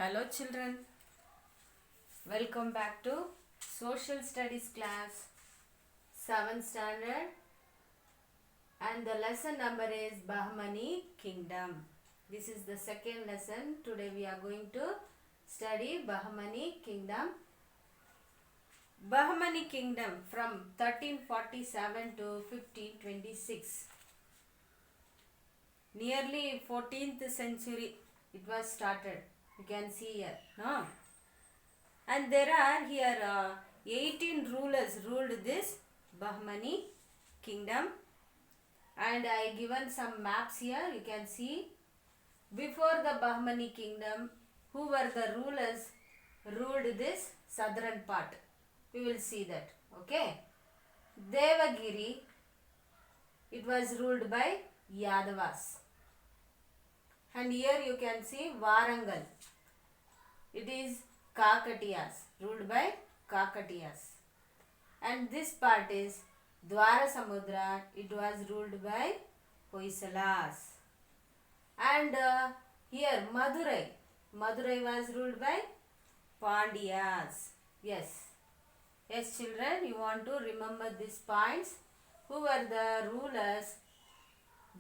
Hello children, welcome back to Social Studies class 7th standard and the lesson number is Bahmani Kingdom. This is the second lesson. Today we are going to study Bahmani Kingdom. Bahmani Kingdom from 1347 to 1526. Nearly 14th century it was started. You can see here. No? And there are here 18 rulers ruled this Bahmani kingdom. And I given some maps here. You can see before the Bahmani kingdom, who were the rulers ruled this southern part. We will see that. Okay. Devagiri, it was ruled by Yadavas. And here you can see Warangal. It is Kakatiyas, ruled by Kakatiyas. And this part is Dwarasamudra, it was ruled by Hoysalas. And here Madurai was ruled by Pandyas. Yes children, you want to remember these points. Who were the rulers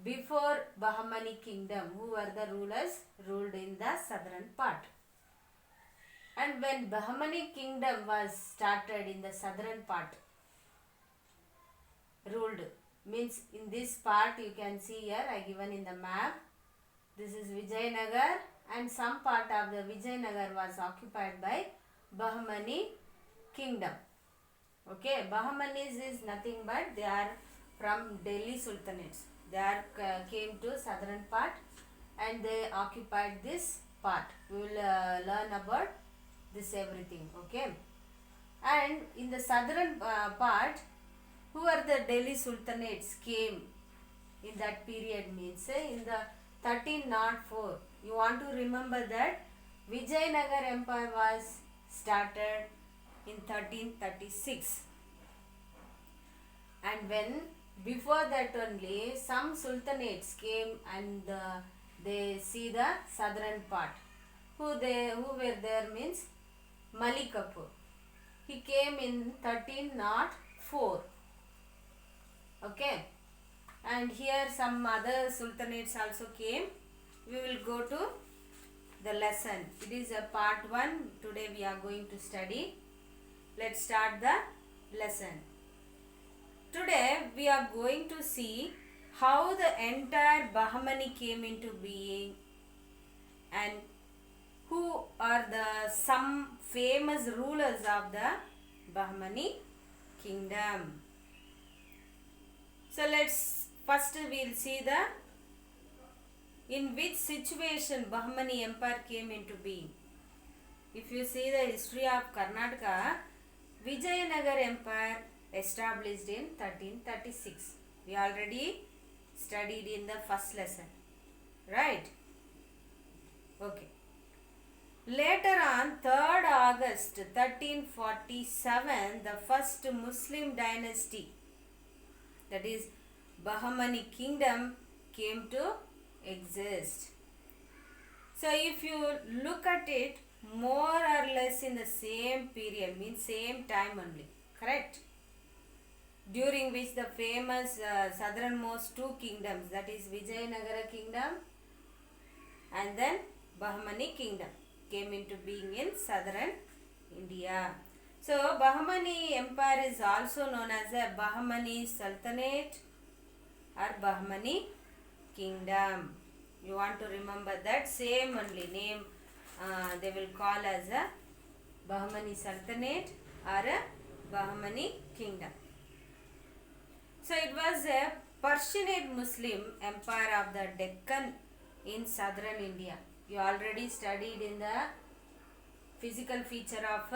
before Bahmani kingdom? Who were the rulers ruled in the southern part? And when Bahmani kingdom was started in the southern part, ruled, means in this part you can see here I given in the map. This is Vijayanagar and some part of the Vijayanagar was occupied by Bahmani kingdom. Okay, Bahmanis is nothing but they are from Delhi Sultanates. They are came to southern part and they occupied this part. We will learn about this everything. Okay, and in the southern part, who are the Delhi Sultanates came in that period means in the 1304. You want to remember that Vijayanagar Empire was started in 1336. And when before that only some sultanates came and they see the southern part. Who were there means Malik Kafur. He came in 1304. Okay, and here some other sultanates also came. We will go to the lesson. It is a part 1. Today we are going to study. Let's start the lesson. Today we are going to see how the entire Bahmani came into being and who are the some famous rulers of the Bahmani kingdom. So let's first we'll see in which situation Bahmani empire came into being. If you see the history of Karnataka, Vijayanagar empire established in 1336. We already studied in the first lesson, right? Okay. Later on 3rd August 1347, the first Muslim dynasty, that is Bahmani kingdom, came to exist. So if you look at it, more or less in the same period, means same time only, correct? During which the famous southernmost two kingdoms, that is Vijayanagara kingdom and then Bahmani kingdom, came into being in southern India. So Bahmani empire is also known as a Bahmani Sultanate or Bahmani kingdom. You want to remember that same only name. They will call as a Bahmani Sultanate or a Bahmani kingdom. So it was a Persianate Muslim empire of the Deccan in southern India. You already studied in the physical feature of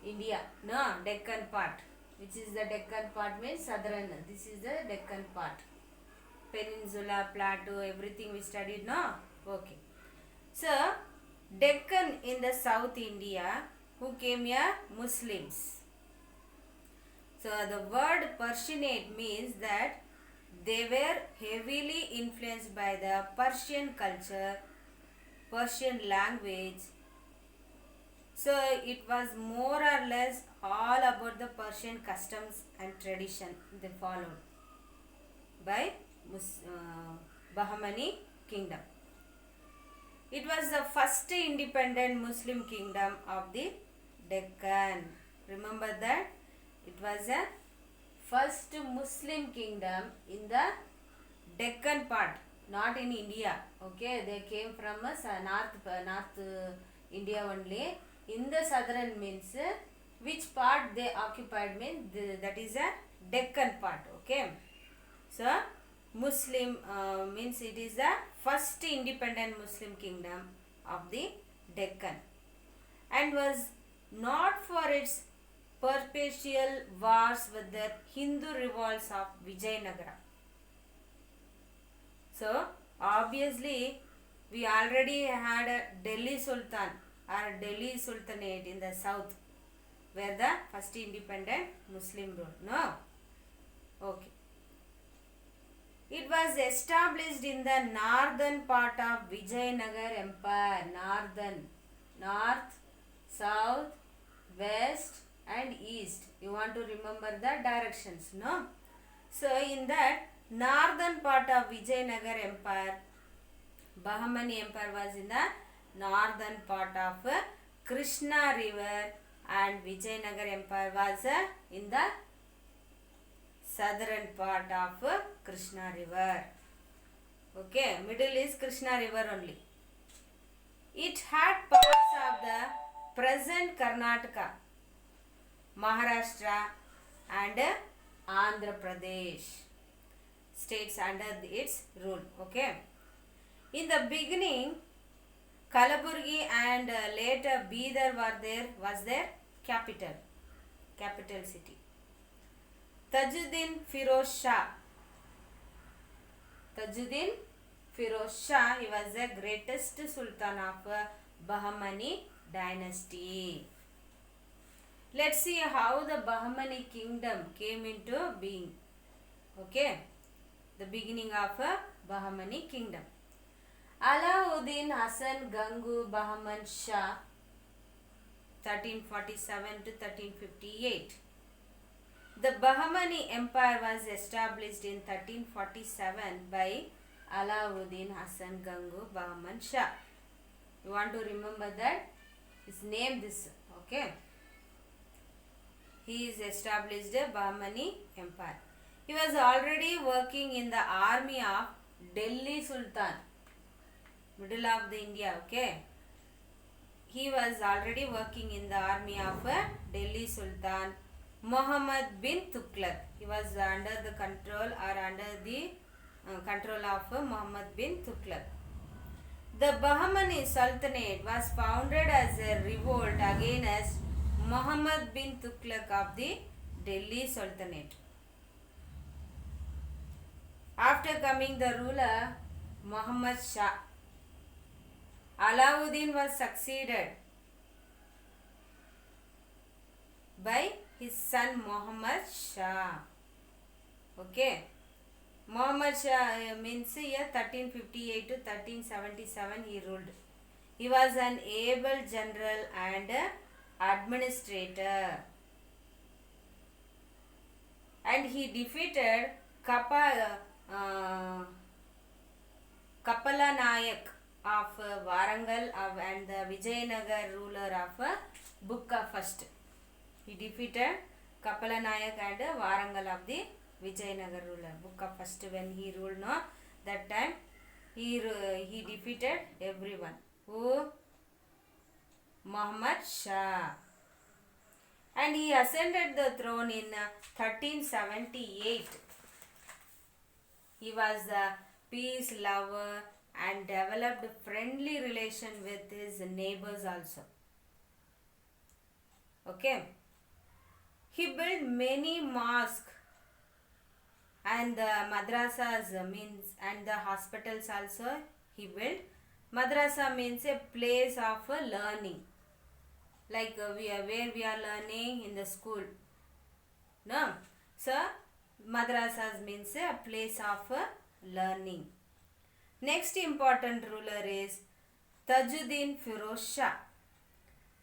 India, no, Deccan part. Which is the Deccan part means southern. This is the Deccan part. Peninsula, Plateau, everything we studied, no? Okay. So Deccan in the South India, who came here? Muslims. So the word Persianate means that they were heavily influenced by the Persian culture, Persian language So it was more or less all about the Persian customs and tradition they followed by Bahmani kingdom. It was the first independent Muslim kingdom of the Deccan. Remember that it was a first Muslim kingdom in the Deccan part, not in India. Okay, they came from north India only. In the southern means which part they occupied means that is a Deccan part. Okay, so Muslim means it is the first independent Muslim kingdom of the Deccan and was not for its perpetual wars with the Hindu revolts of Vijayanagara. So obviously we already had a Delhi Sultan or Delhi Sultanate in the south where the first independent Muslim rule. No? Okay. It was established in the northern part of Vijayanagar Empire. North, south, west and east. You want to remember the directions, no? So in that northern part of Vijayanagar Empire, Bahmani Empire was in the northern part of Krishna river and Vijayanagar Empire was in the southern part of Krishna river. Okay, middle is Krishna river only. It had parts of the present Karnataka, Maharashtra and Andhra Pradesh states under its rule. Okay. In the beginning, Kalaburgi and later Bidar was their capital city. Tajuddin Firoz Shah, he was the greatest sultan of Bahmani dynasty. Let's see how the Bahmani kingdom came into being. Okay, the beginning of Bahmani kingdom. Alauddin Hasan Gangu Bahman Shah 1347 to 1358. The Bahmani Empire was established in 1347 by Alauddin Hasan Gangu Bahman Shah. You want to remember that? His name this. Okay. He is established a Bahmani Empire. He was already working in the army of Delhi Sultan, middle of the India. Okay. He was already working in the army of Delhi Sultan Muhammad bin Tughlaq. He was under the control of Muhammad bin Tughlaq. The Bahmani Sultanate was founded as a revolt against Muhammad bin Tughlaq of the Delhi Sultanate. After coming the ruler Muhammad Shah, Alauddin was succeeded by his son Muhammad Shah. Okay. Muhammad Shah means year 1358 to 1377 he ruled. He was an able general and administrator. And he defeated Kapala Nayak of Warangal and the Vijayanagar ruler of Bukka first. He defeated Kapala Nayak and Warangal of the Vijayanagar ruler. Bukka first when he ruled, no, that time he defeated everyone. Who? Muhammad Shah. And he ascended the throne in 1378. He was a peace lover and developed friendly relation with his neighbors also. Okay. He built many mosques and the madrasas and the hospitals also he built. Madrasa means a place of learning, like where we are learning in the school. No, so madrasas means a place of learning. Next important ruler is Tajuddin Firoz Shah.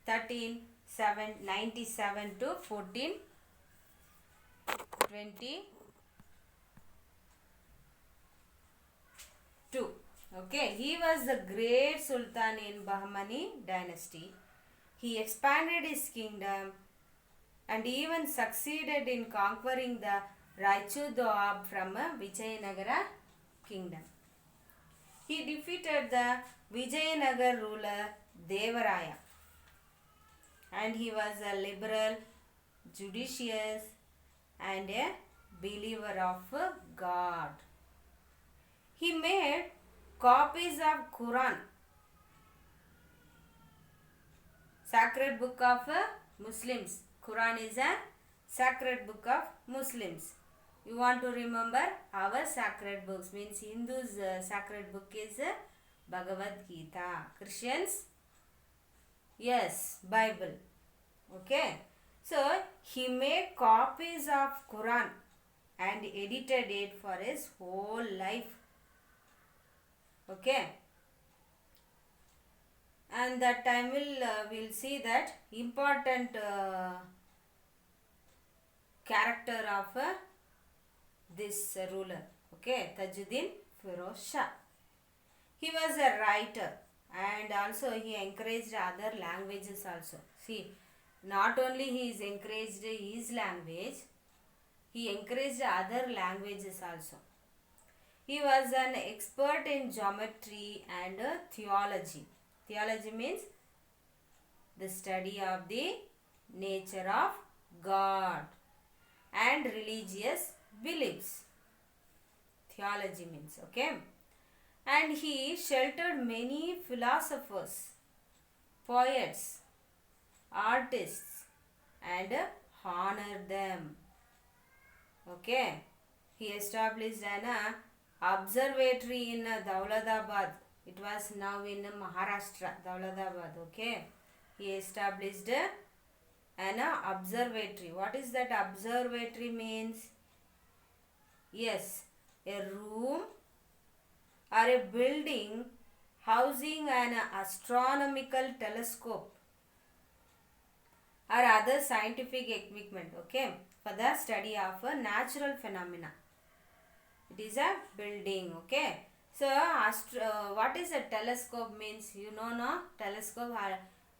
1397 to 1422. Okay, he was the great sultan in Bahmani dynasty. He expanded his kingdom and even succeeded in conquering the Raichu Doab from Vijayanagara kingdom. He defeated the Vijayanagar ruler Devaraya, and he was a liberal, judicious, and a believer of God. He made copies of Quran, sacred book of Muslims. Quran is a sacred book of Muslims. You want to remember our sacred books, means Hindus sacred book is Bhagavad Gita. Christians, yes, Bible. Okay, so he made copies of Quran and edited it for his whole life. Okay, and that time we'll see that important character of this ruler. Okay, Tajuddin Firoz Shah. He was a writer and also he encouraged other languages also. See, not only he is encouraged his language, he encouraged other languages also. He was an expert in geometry and theology. Theology means the study of the nature of God and religious beliefs. Theology means, okay. And he sheltered many philosophers, poets, artists, and honored them. Okay, he established an observatory in Daulatabad. It was now in Maharashtra, Daulatabad. Okay, he established an observatory. What is that observatory means? Yes, a room or a building housing an astronomical telescope or other scientific equipment, okay, for the study of natural phenomena. It is a building, okay. So what is a telescope means? You know, no? Telescope,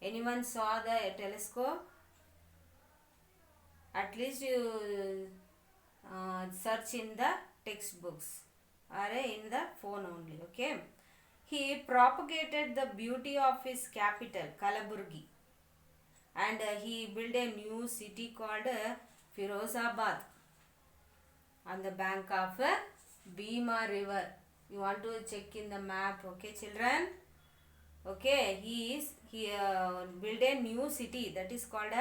anyone saw the telescope? At least you search in the textbooks or in the phone only, okay. He propagated the beauty of his capital Kalaburgi, and he built a new city called Firozabad on the bank of Bhima river. You want to check in the map, okay children? Okay, he built a new city that is called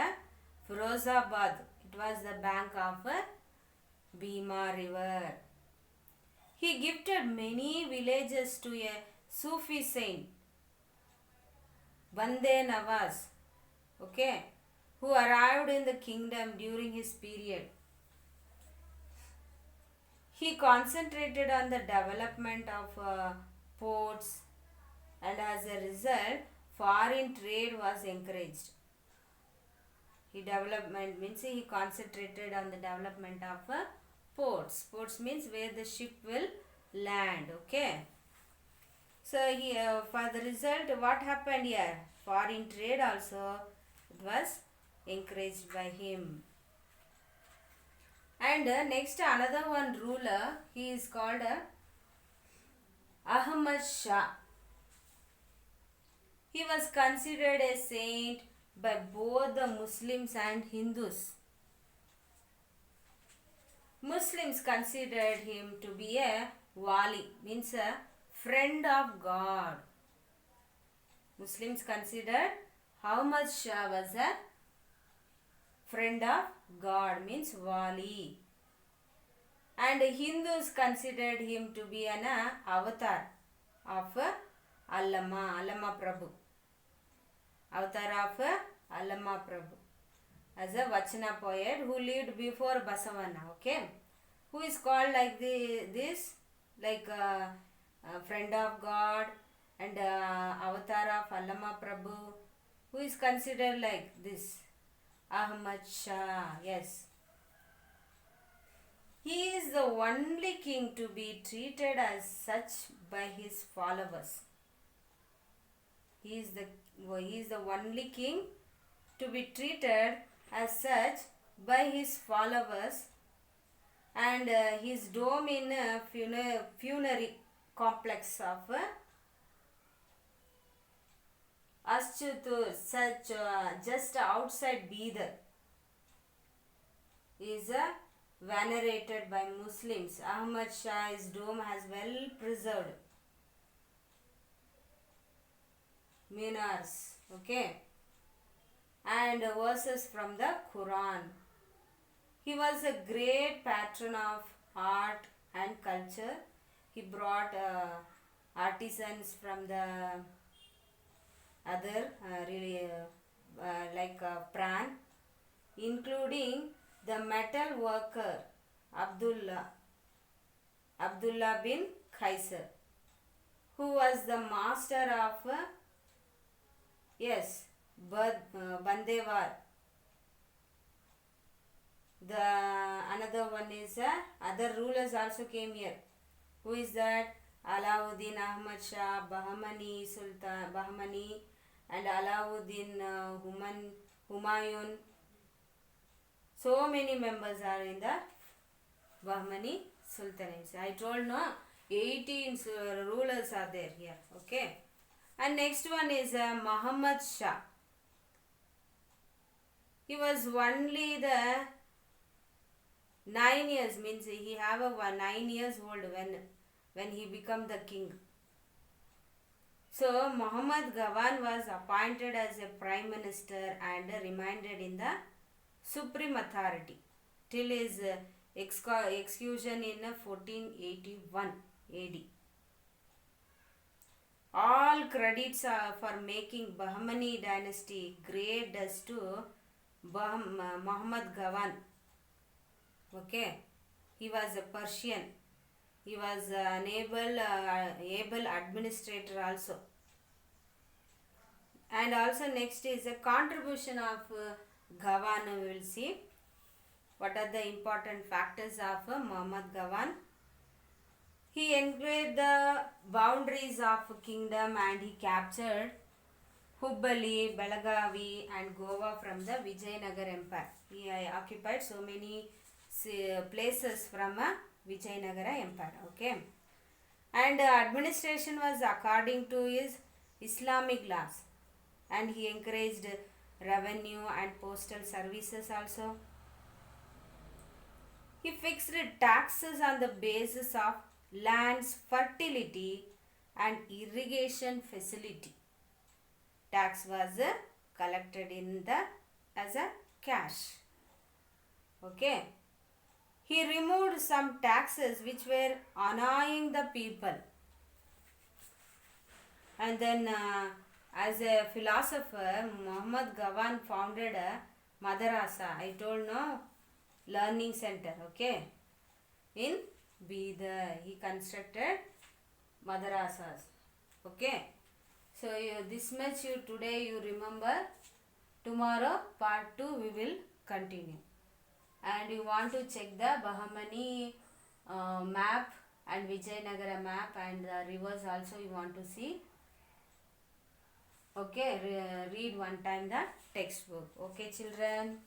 Firozabad. It was the bank of Bhima river. He gifted many villages to a Sufi saint, Bande Nawaz, okay, who arrived in the kingdom during his period. He concentrated on the development of ports, and as a result, foreign trade was encouraged. He concentrated on the development of ports. Ports means where the ship will land, okay. So here, for the result, what happened here? Foreign trade also, it was encouraged by him. And next, another one ruler, he is called Ahmad Shah. He was considered a saint by both the Muslims and Hindus. Muslims considered him to be a wali, means a friend of God. Muslims considered Ahmad Shah was a friend of God, means wali. And Hindus considered him to be an avatar of Allama Prabhu. Avatar of Allama Prabhu, as a Vachana poet who lived before Basavana, okay, who is called like this, like a friend of God and avatar of Allama Prabhu, who is considered like this? Ahmad Shah. Yes. He is the only king to be treated as such by his followers. He is the only king to be treated as such by his followers, and his dome in a funerary complex of Ashchutur, such just outside Bidar, is venerated by Muslims. Ahmad Shah's dome has well preserved minars, okay, and verses from the Quran. He was a great patron of art and culture. He brought artisans from the other Pran, including the metal worker Abdullah bin Kaiser, who was the master of Bandewar. The another one is other rulers also came here. Who is that? Alauddin, Ahmad Shah, Bahmani Sultan, Bahmani, and Alauddin Humayun. So many members are in the Bahmani Sultanates. I told no, 18 rulers are there here. Okay. And next one is Muhammad Shah. He was only the 9 years, means he have a 9 years old when he become the king. So Muhammad Gawan was appointed as a prime minister and remained in the supreme authority till his execution in 1481 AD. All credits for making Bahmani dynasty great goes to Muhammad Gawan. Okay, he was a Persian. He was an able administrator also. And also next is a contribution of Gawan. We will see what are the important factors of Muhammad Gawan. He invaded the boundaries of kingdom and he captured Hubballi, Belagavi and Goa from the Vijayanagar Empire. He occupied so many places from Vijayanagara Empire. Okay. And administration was according to his Islamic laws. And he encouraged revenue and postal services also. He fixed taxes on the basis of land's fertility and irrigation facility. Tax was collected as a cash. Okay. He removed some taxes which were annoying the people. And then as a philosopher, Muhammad Gawan founded a madrasa. I told no, learning center. Okay. In Bidar, he constructed madrasas. Okay. So this much today you remember. Tomorrow part 2 we will continue. And you want to check the Bahmani map and Vijayanagara map and the rivers also you want to see. Okay, read one time the textbook. Okay children.